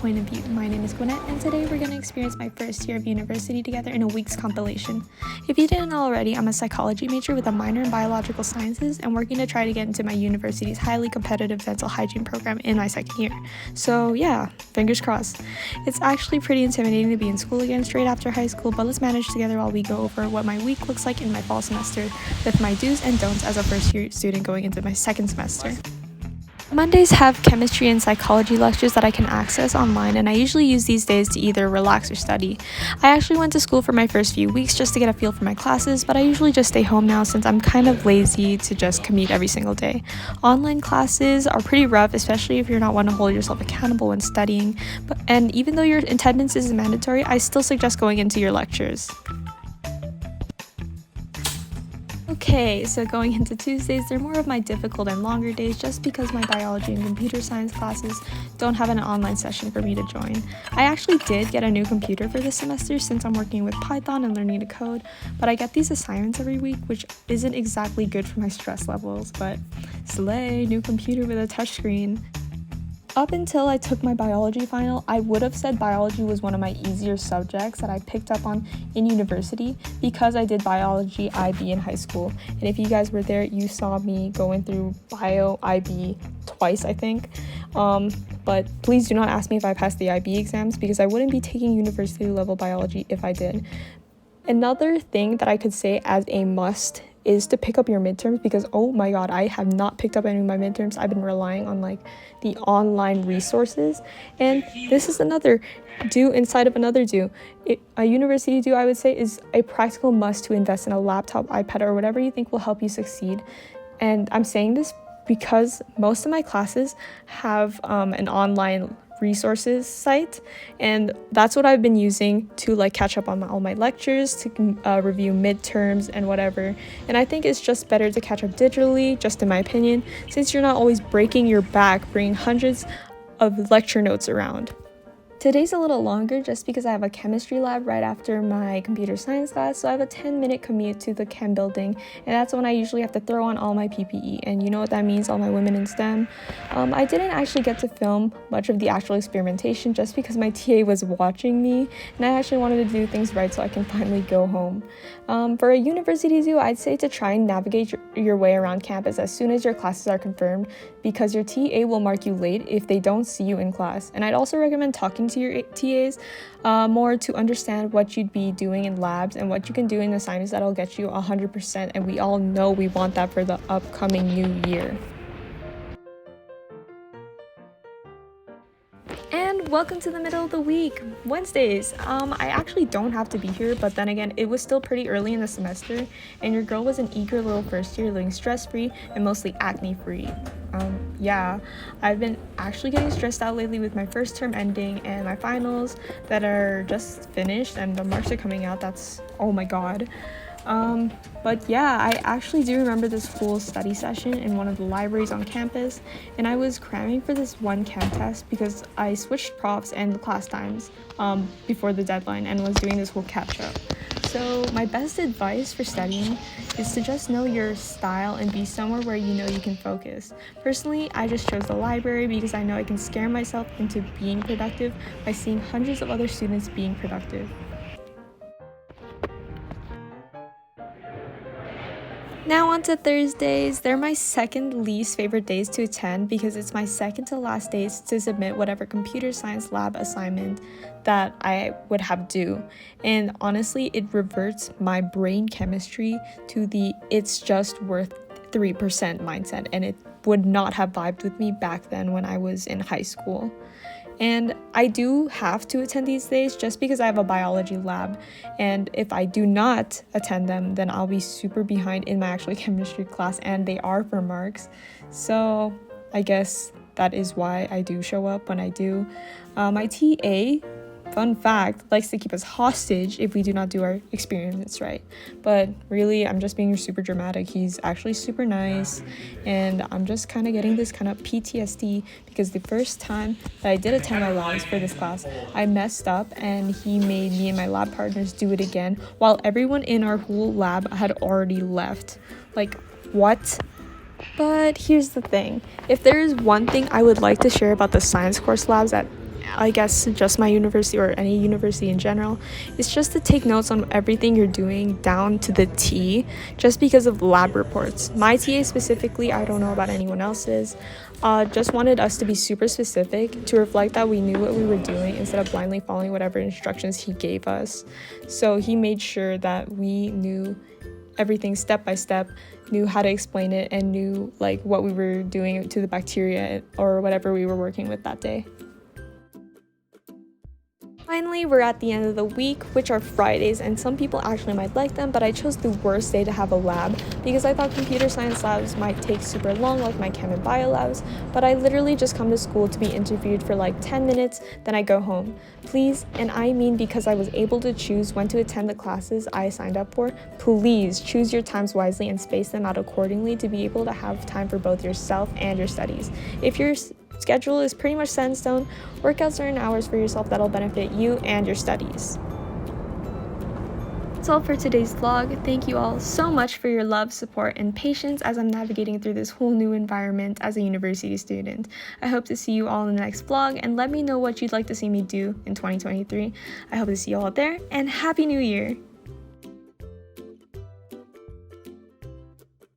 point of view. My name is Gwynette, and today we're going to experience my first year of university together in a week's compilation. If you didn't know already, I'm a psychology major with a minor in biological sciences and working to try to get into my university's highly competitive dental hygiene program in my second year. So yeah, fingers crossed. It's actually pretty intimidating to be in school again straight after high school, but let's manage together while we go over what my week looks like in my fall semester with my do's and don'ts as a first year student going into my second semester. Mondays have chemistry and psychology lectures that I can access online, and I usually use these days to either relax or study. I actually went to school for my first few weeks just to get a feel for my classes, but I usually just stay home now since I'm kind of lazy to just commute every single day. Online classes are pretty rough, especially if you're not one to hold yourself accountable when studying, and even though your attendance is mandatory, I still suggest going into your lectures. Okay, so going into Tuesdays, they're more of my difficult and longer days just because my biology and computer science classes don't have an online session for me to join. I actually did get a new computer for this semester since I'm working with Python and learning to code, but I get these assignments every week, which isn't exactly good for my stress levels, but slay, new computer with a touchscreen. Up until I took my biology final, I would have said biology was one of my easier subjects that I picked up on in university because I did biology IB in high school. And if you guys were there, you saw me going through bio IB twice, I think. But please do not ask me if I passed the IB exams because I wouldn't be taking university level biology if I did. Another thing that I could say as a must is to pick up your midterms because oh my god, I have not picked up any of my midterms. I've been relying on the online resources, and this is another do inside of another do. A university do, I would say, is a practical must to invest in a laptop, iPad, or whatever you think will help you succeed. And I'm saying this because most of my classes have an online resources site, and that's what I've been using to catch up on all my lectures, to review midterms and whatever. And I think it's just better to catch up digitally, just in my opinion, since you're not always breaking your back bringing hundreds of lecture notes around. Today's a little longer just because I have a chemistry lab right after my computer science class, so I have a 10-minute commute to the chem building, and that's when I usually have to throw on all my PPE, and you know what that means, all my women in STEM. I didn't actually get to film much of the actual experimentation just because my TA was watching me, and I actually wanted to do things right so I can finally go home. For a university do, I'd say to try and navigate your way around campus as soon as your classes are confirmed, because your TA will mark you late if they don't see you in class. And I'd also recommend talking to your TAs more to understand what you'd be doing in labs and what you can do in assignments that'll get you 100%, and we all know we want that for the upcoming new year. And welcome to the middle of the week, Wednesdays. I actually don't have to be here, but then again, it was still pretty early in the semester, and your girl was an eager little first year living stress-free and mostly acne-free. Yeah, I've been actually getting stressed out lately with my first term ending and my finals that are just finished, and the marks are coming out. That's, oh my god. But yeah, I actually do remember this whole study session in one of the libraries on campus, and I was cramming for this one chem test because I switched profs and class times before the deadline and was doing this whole catch up. So my best advice for studying is to just know your style and be somewhere where you know you can focus. Personally, I just chose the library because I know I can scare myself into being productive by seeing hundreds of other students being productive. Now on to Thursdays. They're my second least favorite days to attend because it's my second to last days to submit whatever computer science lab assignment that I would have due. And honestly, it reverts my brain chemistry to the it's just worth 3% mindset, and it would not have vibed with me back then when I was in high school. And I do have to attend these days just because I have a biology lab, and if I do not attend them, then I'll be super behind in my actual chemistry class, and they are for marks. So I guess that is why I do show up when I do. My TA, fun fact, likes to keep us hostage if we do not do our experiments right. But really, I'm just being super dramatic. He's actually super nice, and I'm just kind of getting this kind of PTSD because the first time that I did attend my labs for this class, I messed up and he made me and my lab partners do it again while everyone in our whole lab had already left. Like, what? But here's the thing. If there is one thing I would like to share about the science course labs at I guess just my university or any university in general, is just to take notes on everything you're doing down to the T, just because of lab reports. My TA specifically, I don't know about anyone else's, just wanted us to be super specific to reflect that we knew what we were doing instead of blindly following whatever instructions he gave us. So he made sure that we knew everything step by step, knew how to explain it, and knew like what we were doing to the bacteria or whatever we were working with that day. Finally, we're at the end of the week, which are Fridays, and some people actually might like them, but I chose the worst day to have a lab because I thought computer science labs might take super long, like my chem and bio labs, but I literally just come to school to be interviewed for like 10 minutes, then I go home. Please, and I mean because I was able to choose when to attend the classes I signed up for, please choose your times wisely and space them out accordingly to be able to have time for both yourself and your studies. If your schedule is pretty much set in stone, work out certain hours for yourself that'll benefit you and your studies. That's all for today's vlog. Thank you all so much for your love, support, and patience as I'm navigating through this whole new environment as a university student. I hope to see you all in the next vlog, and let me know what you'd like to see me do in 2023. I hope to see you all there, and Happy New Year!